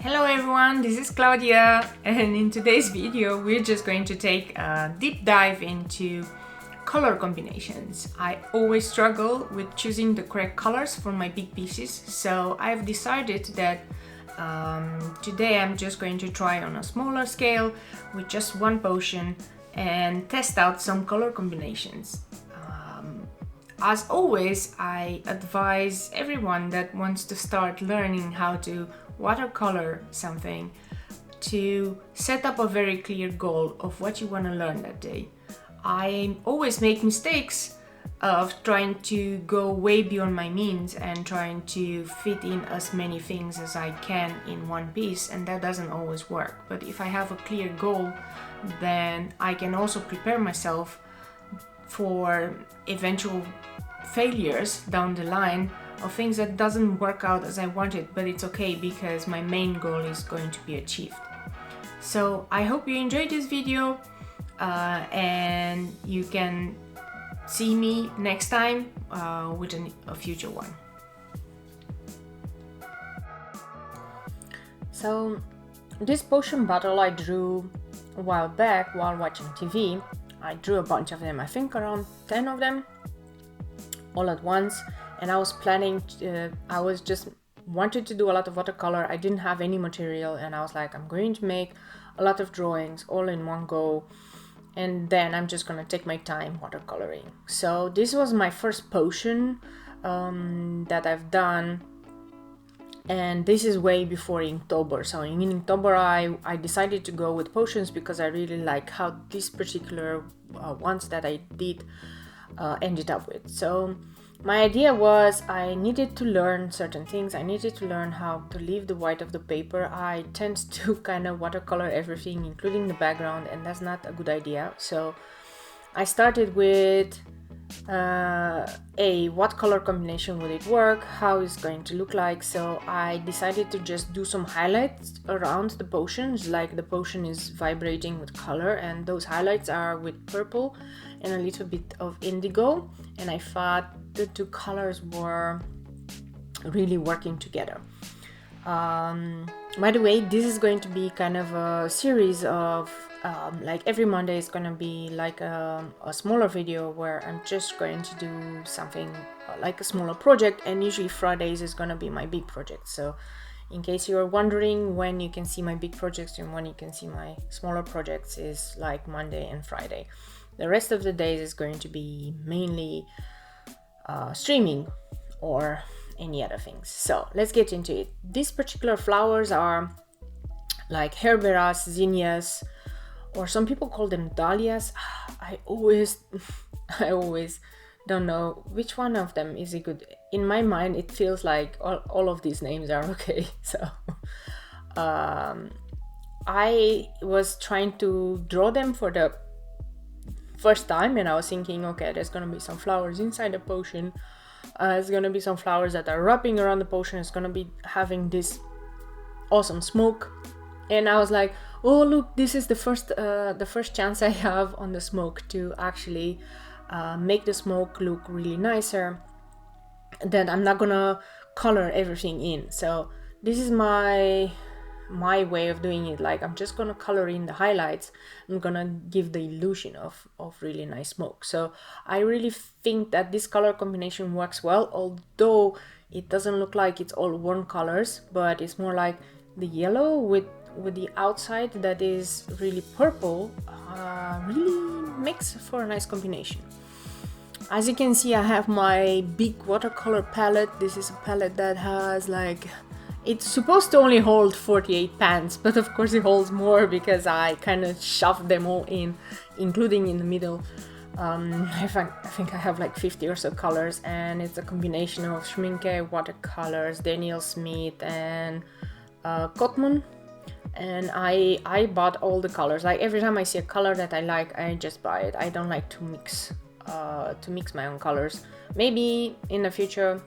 Hello everyone, this is Claudia, and in today's video we're just going to take a deep dive into color combinations. I always struggle with choosing the correct colors for my big pieces, so I've decided that today I'm just going to try on a smaller scale with just one potion and test out some color combinations. As always, I advise everyone that wants to start learning how to watercolor something to set up a very clear goal of what you want to learn that day. I always make mistakes of trying to go way beyond my means and trying to fit in as many things as I can in one piece, and that doesn't always work. But if I have a clear goal, then I can also prepare myself for eventual failures down the line of things that doesn't work out as I wanted, but it's okay because my main goal is going to be achieved. So I hope you enjoyed this video and you can see me next time with a future one. So this potion bottle I drew a while back while watching TV. I drew a bunch of them, I think around 10 of them all at once, and I was planning I was just wanted to do a lot of watercolor. I didn't have any material and I was like, I'm going to make a lot of drawings all in one go, and then I'm just gonna take my time watercoloring. So this was my first potion that I've done, and this is way before Inktober. So in Inktober I decided to go with potions because I really like how this particular ones that I did ended up with. So my idea was I needed to learn certain things. I needed to learn how to leave the white of the paper. I tend to kind of watercolor everything, including the background, and that's not a good idea. So I started with what color combination would it work, how it's going to look like. So I decided to just do some highlights around the potions, like the potion is vibrating with color, and those highlights are with purple and a little bit of indigo, and I thought the two colors were really working together. By the way, this is going to be kind of a series of like every Monday is gonna be like a smaller video where I'm just going to do something like a smaller project, and usually Fridays is gonna be my big project. So in case you're wondering when you can see my big projects and when you can see my smaller projects, is like Monday and Friday. The rest of the days is going to be mainly streaming or any other things. So let's get into it. These particular flowers are like gerberas, zinnias, or some people call them dahlias. I always don't know which one of them is a good. In my mind it feels like all of these names are okay. So I was trying to draw them for the first time, and I was thinking, okay, there's gonna be some flowers inside the potion, there's gonna be some flowers that are wrapping around the potion, it's gonna be having this awesome smoke, and I was like, oh look, this is the first chance I have on the smoke to actually make the smoke look really nicer. Then I'm not gonna color everything in. So this is my way of doing it. Like, I'm just gonna color in the highlights. I'm gonna give the illusion of really nice smoke. So I really think that this color combination works well, although it doesn't look like it's all warm colors, but it's more like the yellow with the outside that is really purple really makes for a nice combination. As you can see, I have my big watercolor palette. This is a palette that has like, it's supposed to only hold 48 pans, but of course it holds more because I kind of shoved them all in, including in the middle. I think I have like 50 or so colors, and it's a combination of Schminke, watercolors, Daniel Smith, and Cotman. And I bought all the colors. Like, every time I see a color that I like, I just buy it. I don't like to mix my own colors. Maybe in the future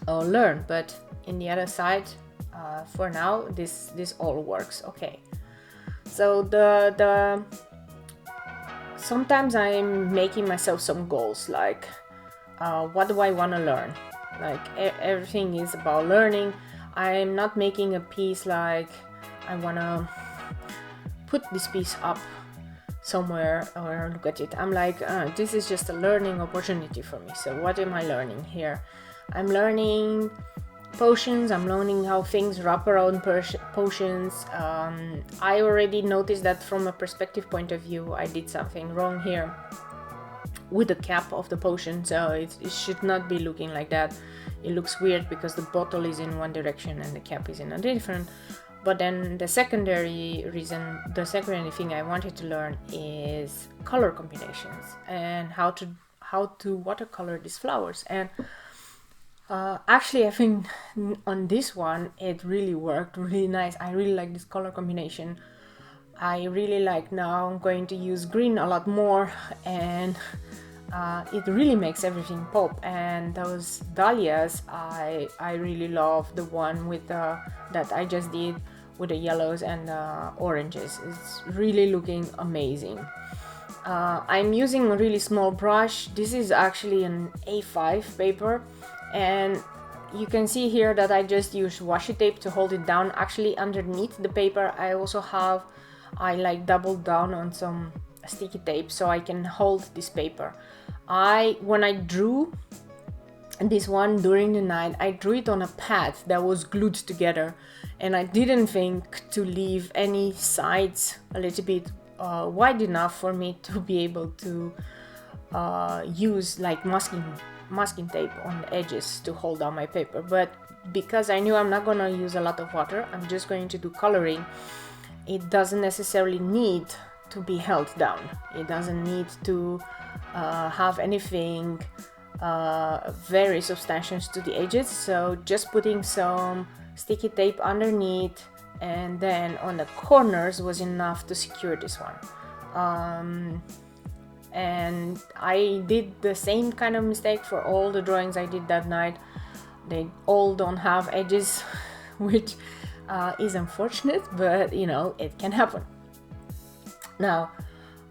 I'll learn, but in the other side, for now, this all works okay. So the sometimes I'm making myself some goals, like what do I want to learn? Like everything is about learning. I'm not making a piece like I wanna put this piece up somewhere or look at it. I'm like, this is just a learning opportunity for me. So what am I learning here? I'm learning potions, I'm learning how things wrap around potions. I already noticed that from a perspective point of view, I did something wrong here with the cap of the potion, so it should not be looking like that. It looks weird because the bottle is in one direction and the cap is in a different. But then the secondary thing I wanted to learn is color combinations and how to watercolor these flowers. And actually, I think on this one it really worked really nice. I really like this color combination. I really like, now I'm going to use green a lot more, and it really makes everything pop. And those dahlias, I really love the one with that I just did with the yellows and oranges. It's really looking amazing. I'm using a really small brush. This is actually an A5 paper, and you can see here that I just use washi tape to hold it down. Actually, underneath the paper I like doubled down on some sticky tape so I can hold this paper. When I drew this one during the night, I drew it on a pad that was glued together, and I didn't think to leave any sides a little bit wide enough for me to be able to use like masking tape on the edges to hold down my paper. But because I knew I'm not gonna use a lot of water, I'm just going to do coloring, it doesn't necessarily need to be held down. It doesn't need to have anything very substantial to the edges. So just putting some sticky tape underneath and then on the corners was enough to secure this one. And I did the same kind of mistake for all the drawings I did that night. They all don't have edges, which is unfortunate, but you know, it can happen. Now,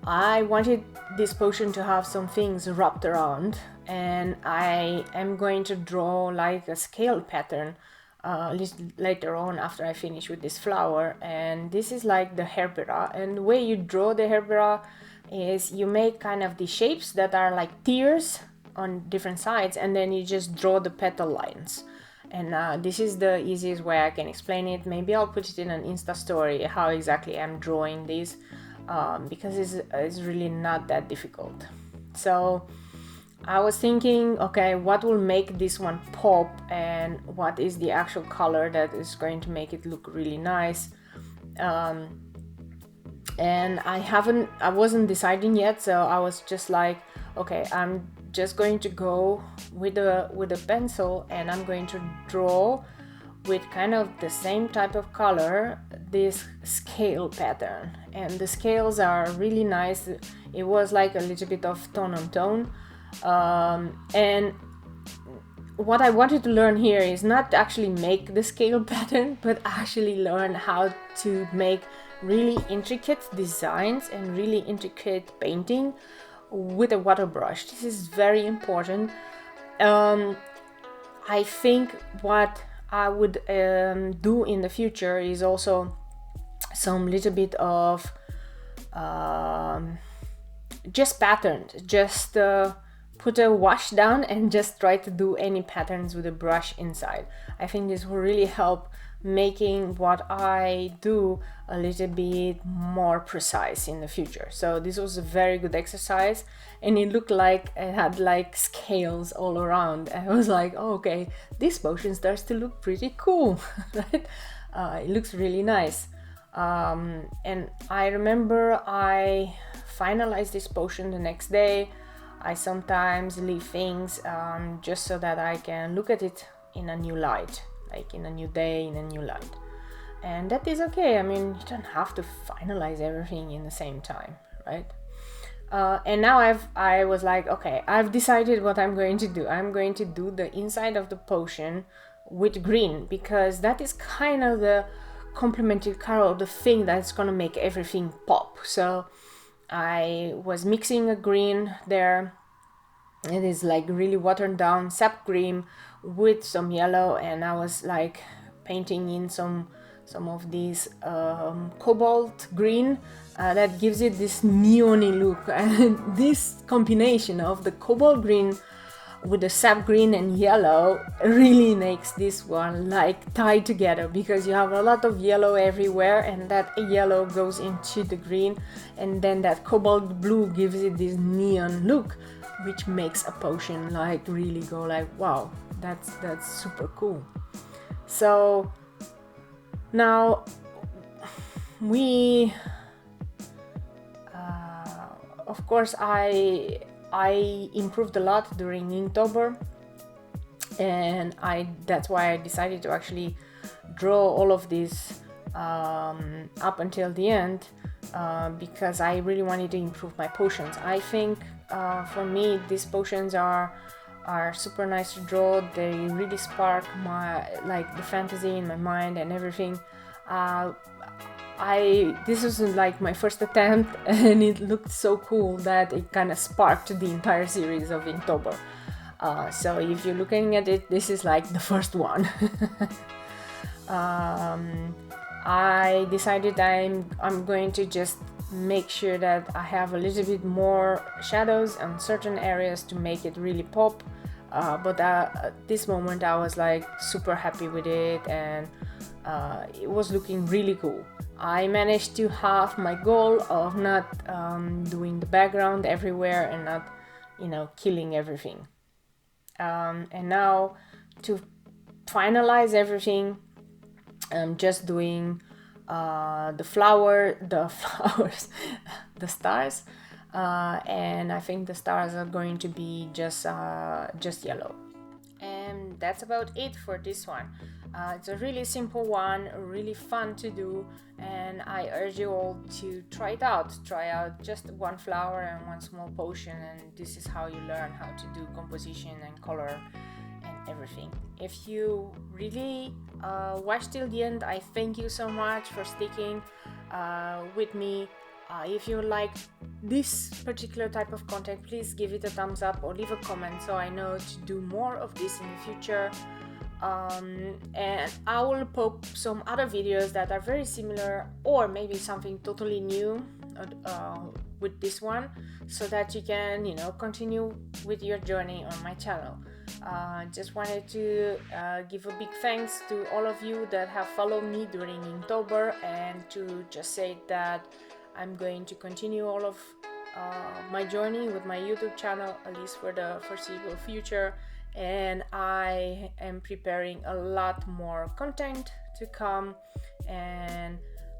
I wanted this potion to have some things wrapped around, and I am going to draw like a scale pattern later on after I finish with this flower. And this is like the gerbera, and the way you draw the gerbera is you make kind of the shapes that are like tiers on different sides, and then you just draw the petal lines. And this is the easiest way I can explain it. Maybe I'll put it in an Insta story how exactly I'm drawing this, because it's really not that difficult. So I was thinking, okay, what will make this one pop, and what is the actual color that is going to make it look really nice. And I wasn't deciding yet, so I was just like, okay, I'm just going to go with a pencil, and I'm going to draw with kind of the same type of color this scale pattern. And the scales are really nice. It was like a little bit of tone on tone. And what I wanted to learn here is not to actually make the scale pattern, but actually learn how to make really intricate designs and really intricate painting with a water brush. This is very important. I think what I would do in the future is also some little bit of just patterns, just put a wash down and just try to do any patterns with a brush inside. I think this will really help making what I do a little bit more precise in the future. So this was a very good exercise, and it looked like it had like scales all around. I was like, oh, okay, this potion starts to look pretty cool, right? It looks really nice. And I remember I finalized this potion the next day. I sometimes leave things just so that I can look at it in a new light, like in a new day, in a new light. And that is okay. I mean, you don't have to finalize everything in the same time, right? And now I was like, okay, I've decided what I'm going to do. I'm going to do the inside of the potion with green, because that is kind of the complementary color of the thing that's gonna make everything pop. So I was mixing a green there. It is like really watered down sap green with some yellow, and I was like painting in some of these cobalt green that gives it this neon-y look. And this combination of the cobalt green with the sap green and yellow really makes this one like tie together, because you have a lot of yellow everywhere, and that yellow goes into the green, and then that cobalt blue gives it this neon look, which makes a potion like really go like, wow, that's super cool. So now we of course I improved a lot during Inktober, and that's why I decided to actually draw all of this up until the end, because I really wanted to improve my potions. I think for me these potions are super nice to draw. They really spark my the fantasy in my mind and everything. This was like my first attempt, and it looked so cool that it kind of sparked the entire series of Inktober. So if you're looking at it, this is like the first one. I decided I'm going to just make sure that I have a little bit more shadows on certain areas to make it really pop. But at this moment I was like super happy with it, and it was looking really cool. I managed to have my goal of not doing the background everywhere and not, killing everything. And now to finalize everything, I'm just doing the flowers, the stars, and I think the stars are going to be just yellow. And that's about it for this one. It's a really simple one, really fun to do, and I urge you all to try it out. Try out just one flower and one small potion, and this is how you learn how to do composition and color and everything. If you really watched till the end, I thank you so much for sticking with me. If you like this particular type of content, please give it a thumbs up or leave a comment so I know to do more of this in the future. And I will pop some other videos that are very similar, or maybe something totally new with this one, so that you can continue with your journey on my channel. Just wanted to give a big thanks to all of you that have followed me during Inktober, and to just say that I'm going to continue all of my journey with my YouTube channel, at least for the foreseeable future. And I am preparing a lot more content to come, and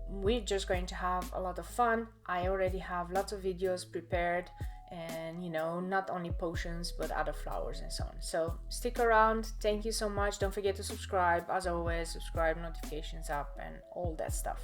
we're just going to have a lot of fun. I already have lots of videos prepared, and not only potions but other flowers and so on. So stick around. Thank you so much. Don't forget to subscribe. As always, subscribe, notifications up, and all that stuff.